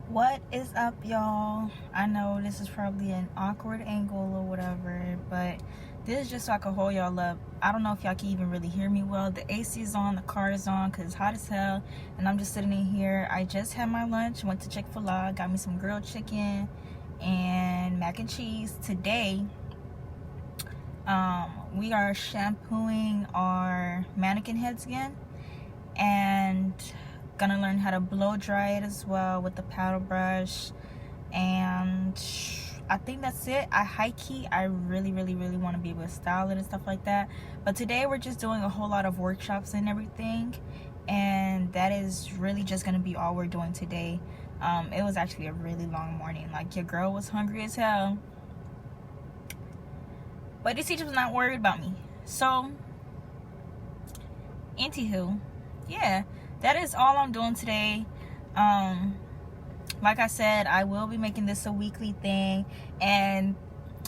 What is up, y'all? I know this is probably an awkward angle or whatever, but this is just so I can hold y'all up. I don't know if y'all can even really hear me well. The AC is on, the car is on because it's hot as hell, and I'm just sitting in here. I just had my lunch, went to Chick-fil-A, got me some grilled chicken and mac and cheese. Today, we are shampooing our mannequin heads again and gonna learn how to blow dry it as well with the paddle brush, and I think that's it. I really want to be able to style it and stuff like that, but today we're just doing a whole lot of workshops and everything, and that is really just gonna be all we're doing today. It was actually a really long morning. Like, your girl was hungry as hell, but this teacher was not worried about me. So anywho, yeah, that is all I'm doing today. Like I said, I will be making this a weekly thing, and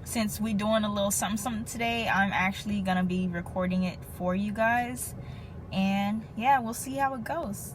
since we're doing a little something today, I'm actually gonna be recording it for you guys, and yeah, we'll see how it goes.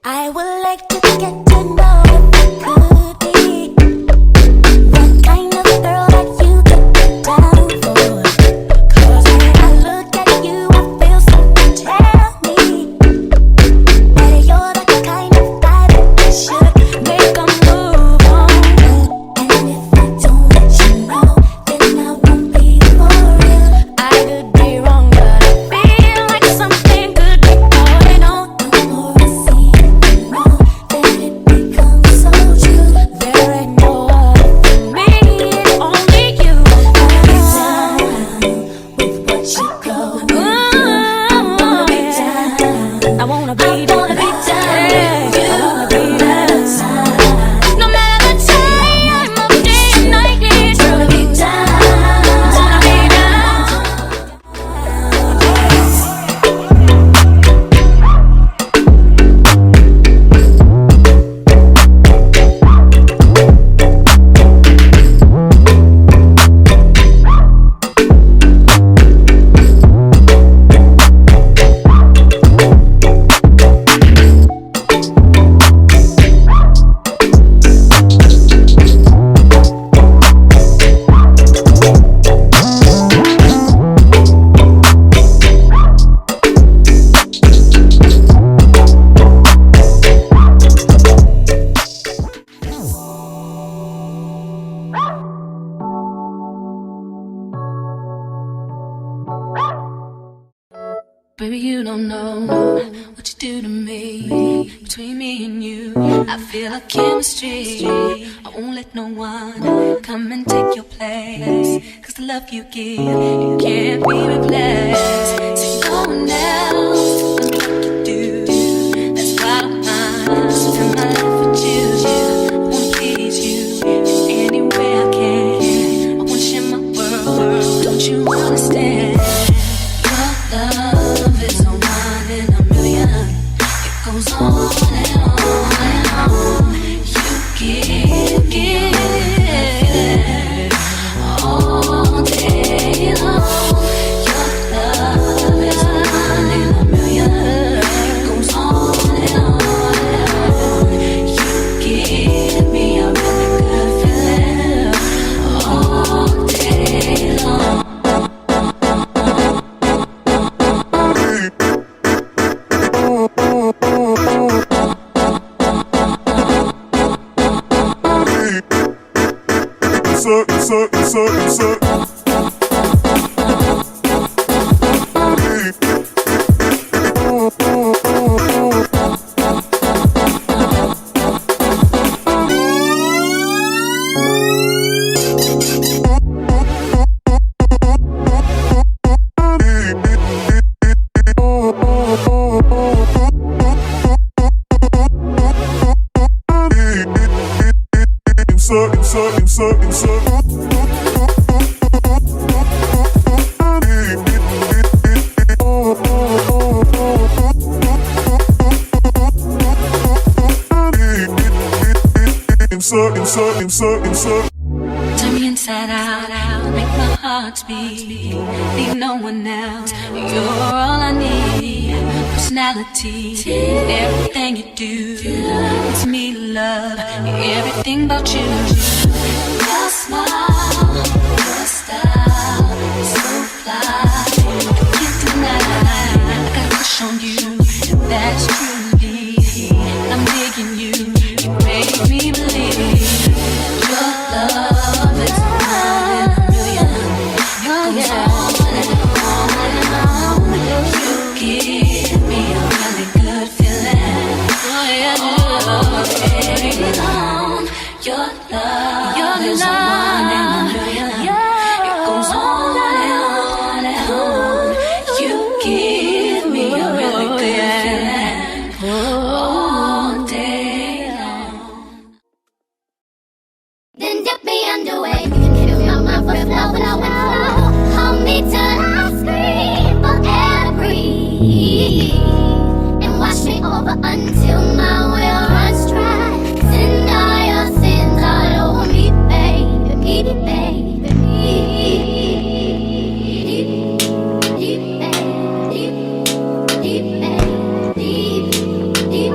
I would like to get to know if you could be the kind of girl that you could get down for. 'Cause when I look at you, I feel something tell me that you're the kind of guy that should make a move on. And if I don't let you know, then I won't be for real. I could be wrong, but I feel like something could be going on. The more I see it wrong, then it becomes so true. There ain't no other for me, it's only you. With what you go, I wanna be down. I wanna be down. I wanna be down. No matter the time of day and night, it's gonna be down. Wanna be down. Baby, you don't know what you do to me. Between me and you, I feel a chemistry. I won't let no one come and take your place. 'Cause the love you give, it can't be replaced. So no one else knows what to do. That's why I spend my life with you. I wanna please you in any way I can. I wanna share my world. Don't you understand? Your love is no one in a million. It goes on and on and on. You give Turn me inside out, make my heart beat. Need no one else, you're all I need. Personality, everything you do, it's me to love, everything about you. Your smile, your style, so fly. I can't deny, I got a crush on you, that's truly. I'm digging you, you make me believe. Your love is one in a million. It goes on and on and on. You give me a really good feeling. Oh yeah, baby, on. Your love is one in a million. It goes on and on and on. You give me a really good feeling all day long. Then dip me underway. You can kill my mind for flow, flow, flow. Hold me till I scream for air breathe. And wash me over until my will runs dry. Send all your sins all over me, baby, baby, baby. Deep, deep, deep, deep, deep, deep, deep, deep,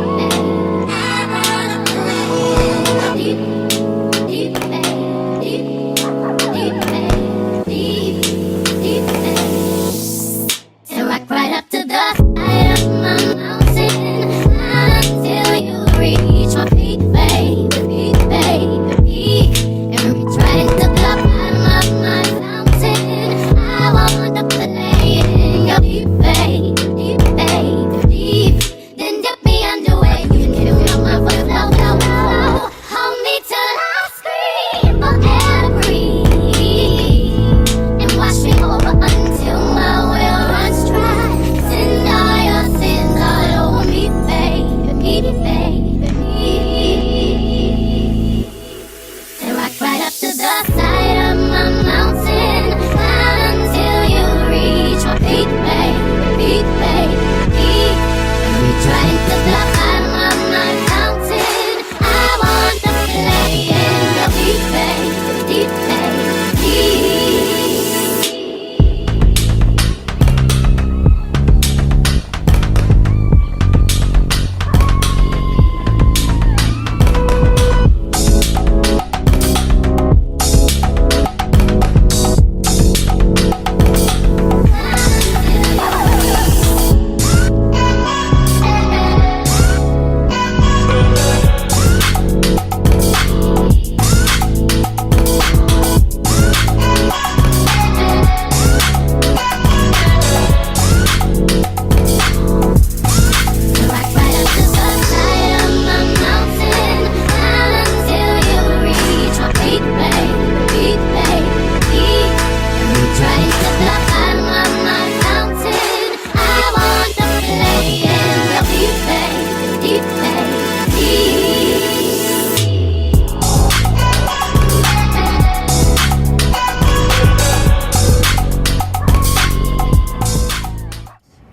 and rock right up to the side of my mountain until you reach my peak, baby, baby, and reach right into the bottom of my fountain. I want to play in your deep, baby, baby, deep. Then dip me underway. You can kill me on my foot, flow, flow, flow. Hold me till I scream for air breathe. And wash me over until my will runs dry. Send all your sins all over me, baby, baby, baby. And rock right up to the side of my mountain until you reach my peak, baby, baby. And reach right into the bottom of my fountain. I want to play in your deep, baby, baby.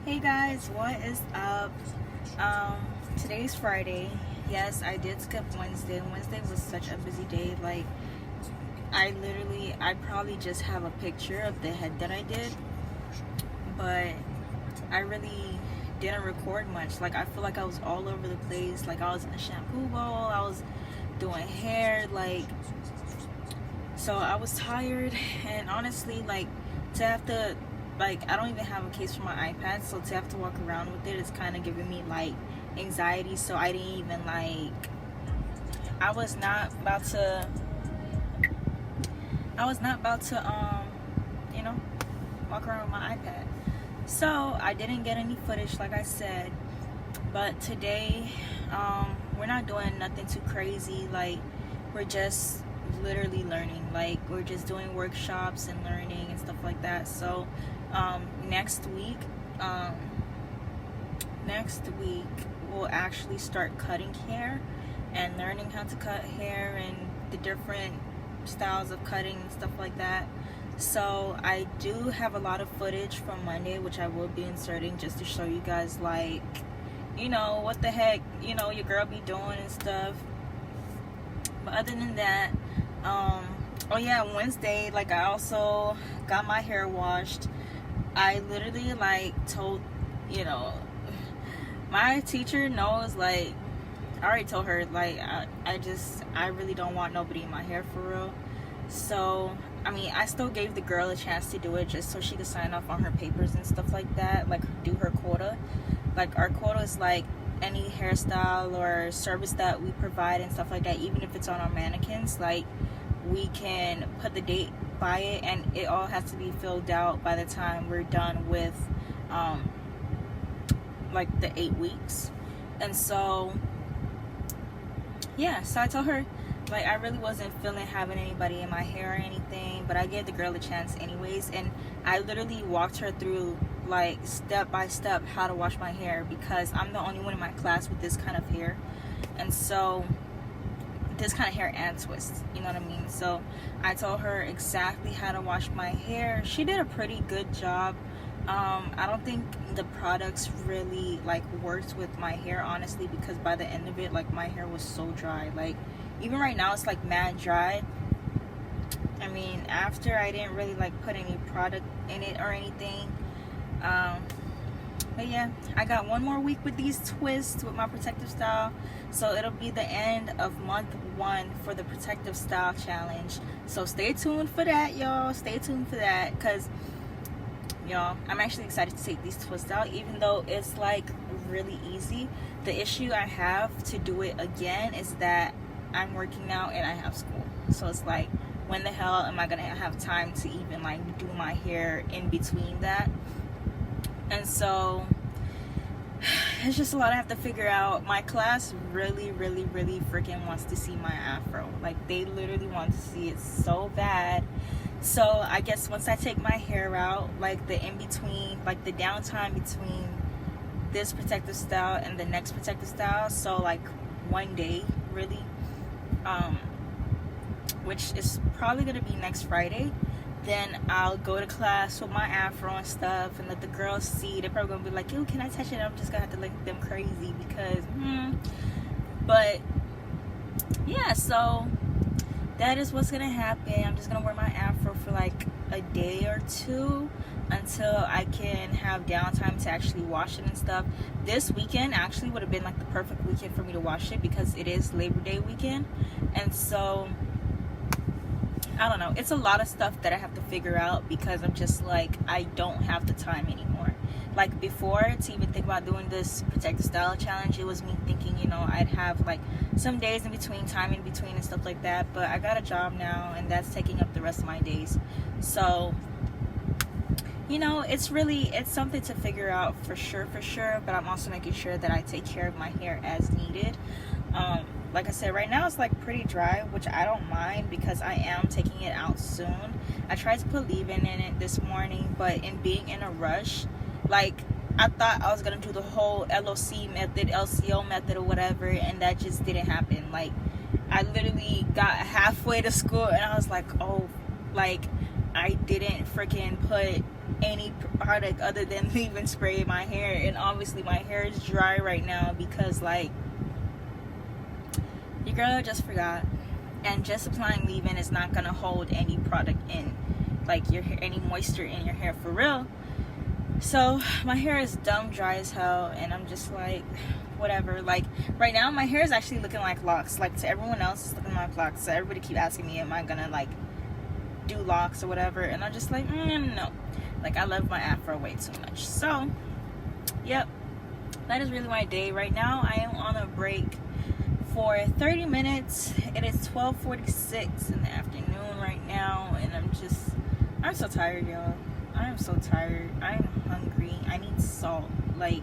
Hey guys, what is up? Today's Friday. Yes, I did skip Wednesday. Wednesday was such a busy day. Like, I probably just have a picture of the head that I did, but I really didn't record much. Like, I feel like I was all over the place. Like, I was in a shampoo bowl, I was doing hair, like, so I was tired. And honestly, like, to have to, like, I don't even have a case for my iPad, so to have to walk around with it is kind of giving me, like, anxiety. So I didn't even, like, I was not about to I was not about to you know, walk around with my iPad. So I didn't get any footage, like I said. But today, we're not doing nothing too crazy. Like, we're just literally learning. Like, we're just doing workshops and learning and stuff like that. So next week we'll actually start cutting hair and learning how to cut hair and the different styles of cutting and stuff like that. So I do have a lot of footage from Monday, which I will be inserting just to show you guys, like, you know, what the heck, you know, your girl be doing and stuff. But other than that, oh yeah, Wednesday, like, I also got my hair washed. I literally, like, told, you know, my teacher knows, like, I already told her, like, I really don't want nobody in my hair for real. So, I mean, I still gave the girl a chance to do it just so she could sign off on her papers and stuff like that, like, do her quota. Like, our quota is, like, any hairstyle or service that we provide and stuff like that, even if it's on our mannequins, like, we can put the date by it, and it all has to be filled out by the time we're done with, like, the 8 weeks. And so, yeah, so I told her, like, I really wasn't feeling having anybody in my hair or anything, but I gave the girl a chance anyways, and I literally walked her through, like, step by step how to wash my hair, because I'm the only one in my class with this kind of hair, and so this kind of hair and twist, you know what I mean? So I told her exactly how to wash my hair. She did a pretty good job. I don't think the products really, like, worked with my hair, honestly, because by the end of it, like, my hair was so dry. Like, even right now it's like mad dry. I mean, after I didn't really, like, put any product in it or anything. But yeah, I got one more week with these twists with my protective style, so it'll be the end of month 1 for the protective style challenge. So stay tuned for that, y'all. Stay tuned for that, because, y'all, I'm actually excited to take these twists out, even though it's, like, really easy. The issue I have to do it again is that I'm working now and I have school, so it's like, when the hell am I gonna have time to even, like, do my hair in between that? And so it's just a lot I have to figure out. My class really freaking wants to see my afro. Like, they literally want to see it so bad. So I guess once I take my hair out, like, the in-between, like, the downtime between this protective style and the next protective style, so, like, one day, really, which is probably gonna be next Friday, then I'll go to class with my afro and stuff and let the girls see. They're probably gonna be like, yo, can I touch it? I'm just gonna have to look them crazy because but yeah, so that is what's gonna happen. I'm just gonna wear my afro for like a day or two until I can have downtime to actually wash it and stuff. This weekend actually would have been like the perfect weekend for me to wash it, because it is Labor Day weekend. And so I don't know, it's a lot of stuff that I have to figure out, because I'm just like, I don't have the time anymore. Like, before, to even think about doing this protective style challenge, it was me thinking, you know, I'd have like some days in between, time in between and stuff like that. But I got a job now, and that's taking up the rest of my days. So, you know, it's something to figure out for sure. But I'm also making sure that I take care of my hair as needed. Like I said, right now it's like pretty dry, which I don't mind, because I am taking it out soon. I tried to put leave-in in it this morning, but in being in a rush, like, I thought I was gonna do the whole LOC method, LCO method or whatever, and that just didn't happen. Like, I literally got halfway to school and I was like, oh, like, I didn't freaking put any product other than leave-in spray in my hair. And obviously my hair is dry right now because, like, your girl just forgot. And just applying leave-in is not gonna hold any product in, like, your hair, any moisture in your hair for real. So my hair is dumb dry as hell, and I'm just like, whatever. Like, right now my hair is actually looking like locks. Like, to everyone else it's looking like locks. So everybody keep asking me, am I gonna like do locks or whatever, and I'm just like, no. Like, I love my afro way too much. So yep, that is really my day. Right now I am on a break for 30 minutes. It is 12:46 in the afternoon right now, and I'm so tired, y'all. I am so tired. I'm hungry. I need salt. Like,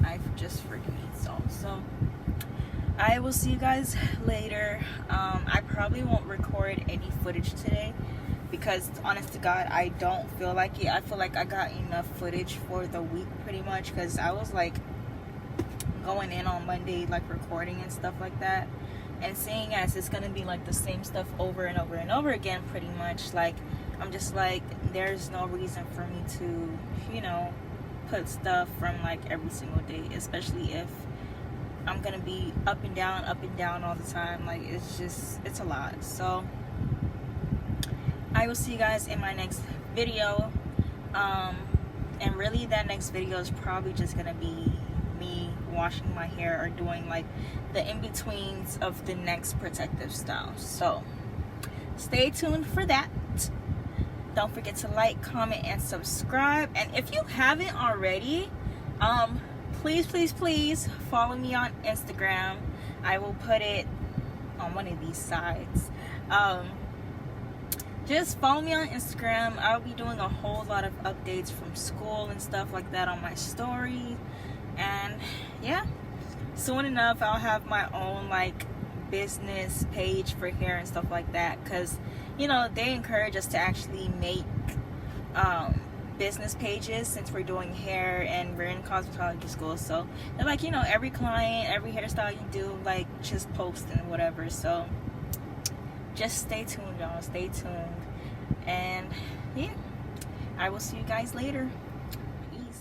I just freaking need salt. So I will see you guys later. I probably won't record any footage today because, honest to God, I don't feel like it. I feel like I got enough footage for the week pretty much, because I was like going in on Monday, like recording and stuff like that, and seeing as it's gonna be like the same stuff over and over and over again pretty much, like I'm just like, there's no reason for me to, you know, put stuff from like every single day, especially if I'm gonna be up and down all the time. Like, it's a lot. So I will see you guys in my next video, and really that next video is probably just gonna be me washing my hair or doing like the in-betweens of the next protective style. So stay tuned for that. Don't forget to like, comment, and subscribe. And if you haven't already, please follow me on Instagram. I will put it on one of these sides. Just follow me on Instagram. I'll be doing a whole lot of updates from school and stuff like that on my story. And yeah, soon enough I'll have my own like business page for hair and stuff like that, because you know they encourage us to actually make business pages since we're doing hair and we're in cosmetology school. So they're like, you know, every client, every hairstyle you do, like just post and whatever. So just stay tuned, y'all. Stay tuned. And yeah, I will see you guys later.